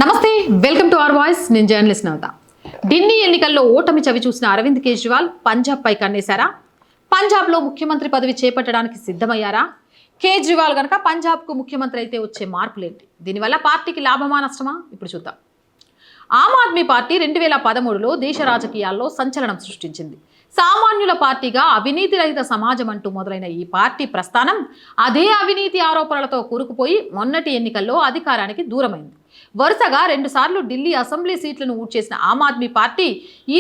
నమస్తే, welcome to our voice. నేను journalist నవత. ఢిల్లీ ఎన్నికల్లో ఓటమి చవి చూసిన అరవింద్ కేజ్రీవాల్ పంజాబ్ పై కన్నేశారా? పంజాబ్లో ముఖ్యమంత్రి పదవి చేపట్టడానికి సిద్ధమయ్యారా? కేజ్రీవాల్ గనక పంజాబ్కు ముఖ్యమంత్రి అయితే వచ్చే మార్పులేంటి? దీనివల్ల పార్టీకి లాభమా నష్టమా? ఇప్పుడు చూద్దాం. ఆమ్ ఆద్మీ పార్టీ 2013లో దేశ రాజకీయాల్లో సంచలనం సృష్టించింది. సామాన్యుల పార్టీగా అవినీతి రహిత సమాజం అంటూ మొదలైన ఈ పార్టీ ప్రస్థానం అదే అవినీతి ఆరోపణలతో కూరుకుపోయి మొన్నటి ఎన్నికల్లో అధికారానికి దూరమైంది. వరుసగా 2 సార్లు ఢిల్లీ అసెంబ్లీ సీట్లను ఊడ్చేసిన ఆమ్ ఆద్మీ పార్టీ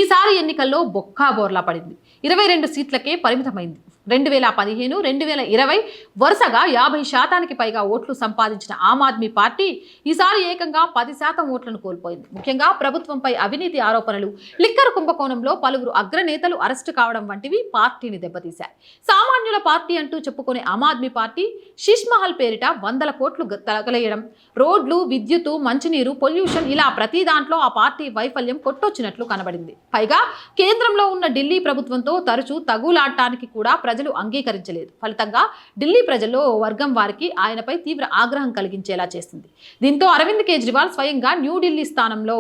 ఈసారి ఎన్నికల్లో బొక్కాబోర్లా పడింది. 22 సీట్లకే పరిమితమైంది. 2015, 2020 వరుసగా 50% పైగా ఓట్లు సంపాదించిన ఆమ్ ఆద్మీ పార్టీ ఈసారి ఏకంగా 10% ఓట్లను కోల్పోయింది. ముఖ్యంగా ప్రభుత్వంపై అవినీతి ఆరోపణలు, లిక్కర్ కుంభకోణంలో పలువురు అగ్రనేతలు అరెస్టు కావడం వంటివి పార్టీని దెబ్బతీశాయి. సామాన్యుల పార్టీ అంటూ చెప్పుకునే ఆమ్ ఆద్మీ పార్టీ శీష్ మహల్ పేరిట 100 కోట్లు తగలేయడం, రోడ్లు, విద్యుత్తు, మంచినీరు, పొల్యూషన్ ఇలా ప్రతి దాంట్లో ఆ పార్టీ వైఫల్యం కొట్టొచ్చినట్లు కనబడింది. పైగా కేంద్రంలో ఉన్న ఢిల్లీ ప్రభుత్వంతో తరచూ తగులాడటానికి కూడా ప్రజలు అంగీకరించలేదు. ఫలితంగా ఢిల్లీ ప్రజల్లో ఓ వర్గం వారికి ఆయనపై తీవ్ర ఆగ్రహం కలిగించేలా చేసింది. దీంతో అరవింద్ కేజ్రీవాల్ స్వయంగా న్యూఢిల్లీ స్థానంలో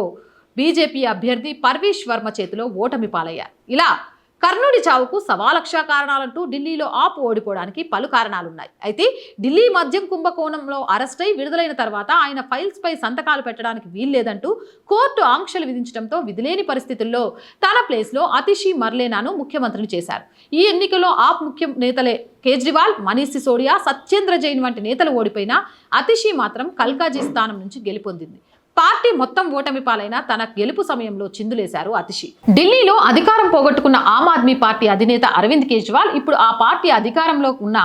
బీజేపీ అభ్యర్థి పర్వేష్ వర్మ చేతిలో ఓటమి పాలయ్యారు. ఇలా కర్ణుడి చావుకు 1,00,000 కారణాలంటూ ఢిల్లీలో ఆప్ ఓడిపోవడానికి పలు కారణాలున్నాయి. అయితే ఢిల్లీ మద్యం కుంభకోణంలో అరెస్టై విడుదలైన తర్వాత ఆయన ఫైల్స్ పై సంతకాలు పెట్టడానికి వీల్లేదంటూ కోర్టు ఆంక్షలు విధించడంతో విధిలేని పరిస్థితుల్లో తన ప్లేస్లో అతిషి మర్లేనాను ముఖ్యమంత్రిని చేశారు. ఈ ఎన్నికల్లో ఆప్ ముఖ్య నేతలే కేజ్రీవాల్, మనీష్ సిసోడియా, సత్యేంద్ర జైన్ వంటి నేతలు ఓడిపోయినా అతిషి మాత్రం కల్కాజీ స్థానం నుంచి గెలుపొందింది. పార్టీ మొత్తం ఓటమి పాలైన తన గెలుపు సమయంలో చిందులేశారు అతిషి. ఢిల్లీలో అధికారం పోగొట్టుకున్న ఆమ్ ఆద్మీ పార్టీ అధినేత అరవింద్ కేజ్రీవాల్ ఇప్పుడు ఆ పార్టీ అధికారంలో ఉన్న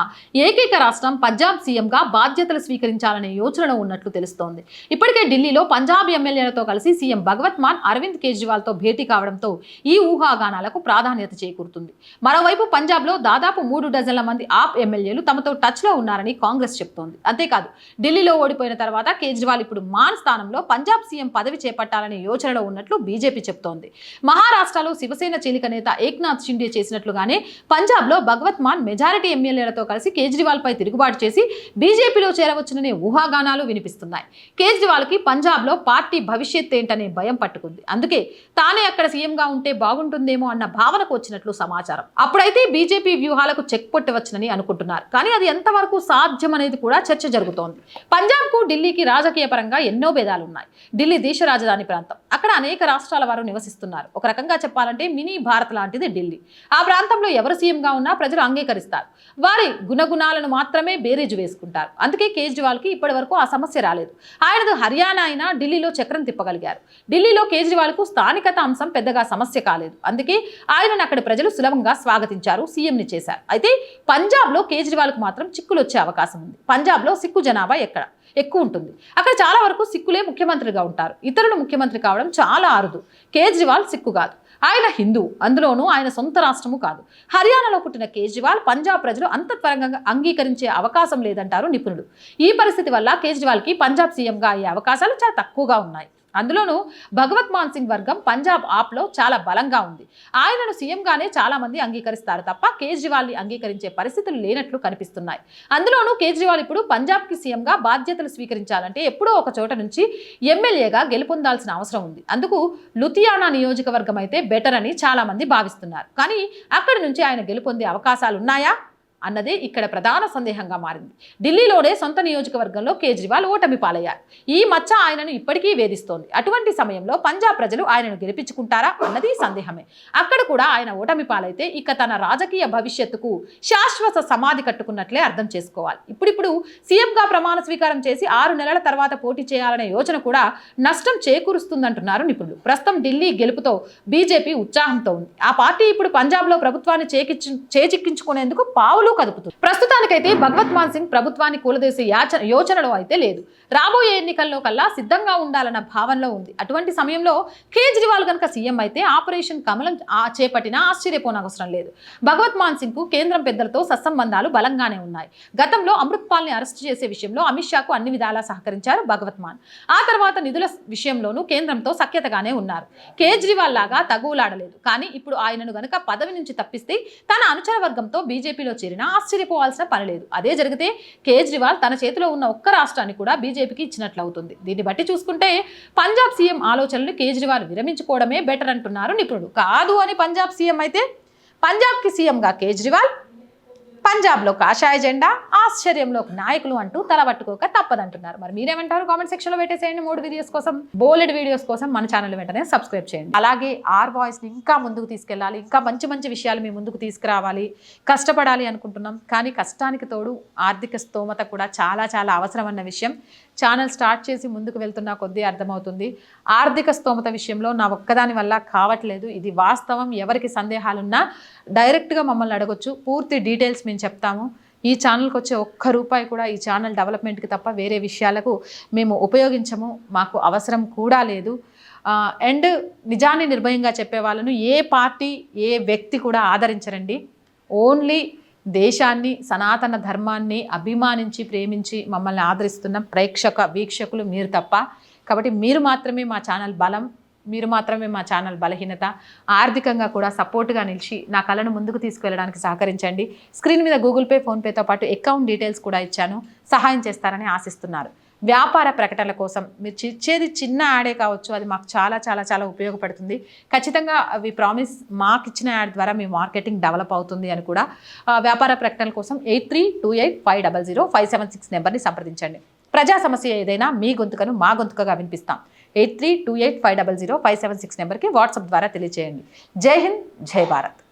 ఏకైక రాష్ట్రం పంజాబ్ సీఎంగా బాధ్యతలు స్వీకరించాలనే యోచనలో ఉన్నట్లు తెలుస్తోంది. ఇప్పటికే ఢిల్లీలో పంజాబ్ ఎమ్మెల్యేలతో కలిసి సీఎం భగవత్ మాన్ అరవింద్ కేజ్రీవాల్తో భేటీ కావడంతో ఈ ఊహాగానాలకు ప్రాధాన్యత చేకూరుతుంది. మరోవైపు పంజాబ్లో దాదాపు 3 డజన్ల మంది ఆప్ ఎమ్మెల్యేలు తమతో టచ్లో ఉన్నారని కాంగ్రెస్ చెబుతోంది. అంతేకాదు, ఢిల్లీలో ఓడిపోయిన తర్వాత కేజ్రీవాల్ ఇప్పుడు మాన్ స్థానంలో పంజాబ్ సీఎం పదవి చేపట్టాలనే యోచనలో ఉన్నట్లు బీజేపీ చెబుతోంది. మహారాష్ట్రలో శివసేన చీలిక నేత ఏక్నాథ్ షిండే చేసినట్లుగానే పంజాబ్లో భగవత్ మాన్ మెజారిటీ ఎమ్మెల్యేలతో కలిసి కేజ్రీవాల్ పై తిరుగుబాటు చేసి బీజేపీలో చేరవచ్చుననే ఊహాగానాలు వినిపిస్తున్నాయి. కేజ్రీవాల్కి పంజాబ్లో పార్టీ భవిష్యత్ ఏంటనే భయం పట్టుకుంది. అందుకే తానే అక్కడ సీఎంగా ఉంటే బాగుంటుందేమో అన్న భావనకు వచ్చినట్లు సమాచారం. అప్పుడైతే బీజేపీ వ్యూహాలకు చెక్ పొట్టవచ్చునని అనుకుంటున్నారు. కానీ అది ఎంతవరకు సాధ్యం అనేది కూడా చర్చ జరుగుతోంది. పంజాబ్కు ఢిల్లీకి రాజకీయ పరంగా ఎన్నో భేదాలున్నాయి. ఢిల్లీ దేశ రాజధాని ప్రాంతం. అక్కడ అనేక రాష్ట్రాల వారు నివసిస్తున్నారు. ఒక రకంగా చెప్పాలంటే మినీ భారత్ లాంటిది ఢిల్లీ. ఆ ప్రాంతంలో ఎవరు సీఎంగా ఉన్నా ప్రజలు అంగీకరిస్తారు. వారి గుణగుణాలను మాత్రమే బేరీజు వేసుకుంటారు. అందుకే కేజ్రీవాల్కి ఇప్పటి వరకు ఆ సమస్య రాలేదు. ఆయనది హర్యానా అయినా ఢిల్లీలో చక్రం తిప్పగలిగారు. ఢిల్లీలో కేజ్రీవాల్కు స్థానికత అంశం పెద్దగా సమస్య కాలేదు. అందుకే ఆయనను అక్కడి ప్రజలు సులభంగా స్వాగతించారు, సీఎంని చేశారు. అయితే పంజాబ్లో కేజ్రీవాల్కు మాత్రం చిక్కులు వచ్చే అవకాశం ఉంది. పంజాబ్లో సిక్కు జనాభా ఎక్కువ ఉంటుంది. అక్కడ చాలా వరకు సిక్కులే ముఖ్యమంత్రిగా ఉంటారు. ఇతరులు ముఖ్యమంత్రి కావడం చాలా అరుదు. కేజ్రీవాల్ సిక్కు కాదు, ఆయన హిందూ. అందులోనూ ఆయన సొంత రాష్ట్రము కాదు. హర్యానాలో పుట్టిన కేజ్రీవాల్ పంజాబ్ ప్రజలు అంత త్వరగా అంగీకరించే అవకాశం లేదంటారు నిపుణులు. ఈ పరిస్థితి వల్ల కేజ్రీవాల్కి పంజాబ్ సీఎంగా అయ్యే అవకాశాలు చాలా తక్కువగా ఉన్నాయి. అందులోనూ భగవత్ మాన్ సింగ్ వర్గం పంజాబ్ ఆప్లో చాలా బలంగా ఉంది. ఆయనను సీఎంగానే చాలా మంది అంగీకరిస్తారు తప్ప కేజ్రీవాల్ని అంగీకరించే పరిస్థితులు లేనట్లు కనిపిస్తున్నాయి. అందులోనూ కేజ్రీవాల్ ఇప్పుడు పంజాబ్కి సీఎంగా బాధ్యతలు స్వీకరించాలంటే ఎప్పుడో ఒక చోట నుంచి ఎమ్మెల్యేగా గెలుపొందాల్సిన అవసరం ఉంది. అందుకు లుధియానా నియోజకవర్గం అయితే బెటర్ అని చాలా మంది భావిస్తున్నారు. కానీ అక్కడి నుంచి ఆయన గెలుపొందే అవకాశాలు ఉన్నాయా అన్నదే ఇక్కడ ప్రధాన సందేహంగా మారింది. ఢిల్లీలోనే సొంత నియోజకవర్గంలో కేజ్రీవాల్ ఓటమి పాలయ్యారు. ఈ మచ్చ ఆయనను ఇప్పటికీ వేధిస్తోంది. అటువంటి సమయంలో పంజాబ్ ప్రజలు ఆయనను గెలిపించుకుంటారా అన్నది సందేహమే. అక్కడ కూడా ఆయన ఓటమి పాలైతే ఇక తన రాజకీయ భవిష్యత్తుకు శాశ్వత సమాధి కట్టుకున్నట్లే అర్థం చేసుకోవాలి. ఇప్పుడిప్పుడు సీఎంగా ప్రమాణ స్వీకారం చేసి 6 నెలల తర్వాత పోటీ చేయాలనే యోచన కూడా నష్టం చేకూరుస్తుందంటున్నారు నిపుణులు. ప్రస్తుతం ఢిల్లీ గెలుపుతో బీజేపీ ఉత్సాహంతో ఉంది. ఆ పార్టీ ఇప్పుడు పంజాబ్లో ప్రభుత్వాన్ని చేజిక్కించుకునేందుకు పావులు కదుపుతుంది. ప్రస్తుతానికైతే భగవత్ మాన్ సింగ్ ప్రభుత్వాన్ని కూలదేసే యోచనలో అయితే లేదు. రాబోయే ఎన్నికల్లో కల్లా సిద్ధంగా ఉండాలన్న భావనలో ఉంది. అటువంటి సమయంలో కేజ్రీవాల్ కనుక సీఎం అయితే ఆపరేషన్ కమలం చేపట్టినా ఆశ్చర్యపోనవసరం లేదు. భగవత్ మాన్ సింగ్ కు కేంద్రం పెద్దలతో సత్సంబంధాలు బలంగానే ఉన్నాయి. గతంలో అమృత్ పాల్ ని అరెస్ట్ చేసే విషయంలో అమిత్ షాకు అన్ని విధాలా సహకరించారు భగవత్ మాన్. ఆ తర్వాత నిధుల విషయంలోనూ కేంద్రంతో సఖ్యతగానే ఉన్నారు. కేజ్రీవాల్ లాగా తగులాడలేదు. కానీ ఇప్పుడు ఆయనను గనక పదవి నుంచి తప్పిస్తే తన అనుచర వర్గంతో బీజేపీలో చేరిన జరిగినా ఆశ్చర్యపోవాల్సిన పని లేదు. అదే జరిగితే కేజ్రీవాల్ తన చేతిలో ఉన్న ఒక్క రాష్ట్రాన్ని కూడా బీజేపీకి ఇచ్చినట్లు అవుతుంది. దీన్ని బట్టి చూసుకుంటే పంజాబ్ సీఎం ఆలోచనలు కేజ్రీవాల్ విరమించుకోవడమే బెటర్ అంటున్నారు నిపుణులు. కాదు అని పంజాబ్ సీఎం అయితే పంజాబ్కి సీఎంగా కేజ్రీవాల్, పంజాబ్లో కాషాయ జెండా, ఆశ్చర్యంలో నాయకులు అంటూ తలబట్టుకోక తప్పదంటున్నారు. మరి మీరేమంటారు? కామెంట్ సెక్షన్లో పెట్టేసేయండి. 3 వీడియోస్ కోసం, బోలెడ్ వీడియోస్ కోసం మన ఛానల్ వెంటనే సబ్స్క్రైబ్ చేయండి. అలాగే ఆర్ వాయిస్ని ఇంకా ముందుకు తీసుకెళ్ళాలి, ఇంకా మంచి మంచి విషయాలు మీ ముందుకు తీసుకురావాలి, కష్టపడాలి అనుకుంటున్నాం. కానీ కష్టానికి తోడు ఆర్థిక స్తోమత కూడా చాలా చాలా అవసరం అన్న విషయం ఛానల్ స్టార్ట్ చేసి ముందుకు వెళ్తున్న కొద్దీ అర్థమవుతుంది. ఆర్థిక స్తోమత విషయంలో నా ఒక్కదాని వల్ల కావట్లేదు, ఇది వాస్తవం. ఎవరికి సందేహాలున్నా డైరెక్ట్గా మమ్మల్ని అడగొచ్చు, పూర్తి డీటెయిల్స్ మేము చెప్తాము. ఈ ఛానల్కి వచ్చే ఒక్క రూపాయి కూడా ఈ ఛానల్ డెవలప్మెంట్కి తప్ప వేరే విషయాలకు మేము ఉపయోగించము, మాకు అవసరం కూడా లేదు. అండ్ నిజాన్ని నిర్భయంగా చెప్పే వాళ్ళను ఏ పార్టీ ఏ వ్యక్తి కూడా ఆదరించరండి. ఓన్లీ దేశాన్ని, సనాతన ధర్మాన్ని అభిమానించి ప్రేమించి మమ్మల్ని ఆదరిస్తున్న వీక్షకులు మీరు తప్ప. కాబట్టి మీరు మాత్రమే మా ఛానల్ బలం, మీరు మాత్రమే మా ఛానల్ బలహీనత. ఆర్థికంగా కూడా సపోర్ట్గా నిలిచి నా కళను ముందుకు తీసుకువెళ్ళడానికి సహకరించండి. స్క్రీన్ మీద గూగుల్ పే, ఫోన్పేతో పాటు అకౌంట్ డీటెయిల్స్ కూడా ఇచ్చాను, సహాయం చేస్తారని ఆశిస్తున్నారు. వ్యాపార ప్రకటనల కోసం మీరు ఇచ్చేది చిన్న యాడే కావచ్చు, అది మాకు చాలా చాలా చాలా ఉపయోగపడుతుంది. ఖచ్చితంగా అవి ప్రామిస్, మాకు ఇచ్చిన యాడ్ ద్వారా మీ మార్కెటింగ్ డెవలప్ అవుతుంది అని కూడా. వ్యాపార ప్రకటనల కోసం 8328500576 నెంబర్ని సంప్రదించండి. ప్రజా సమస్య ఏదైనా మీ గొంతుకను మా గొంతుకగా వినిపిస్తాం. 8328500576 నెంబర్కి వాట్సాప్ ద్వారా తెలియజేయండి. జై హింద్, జై భారత్.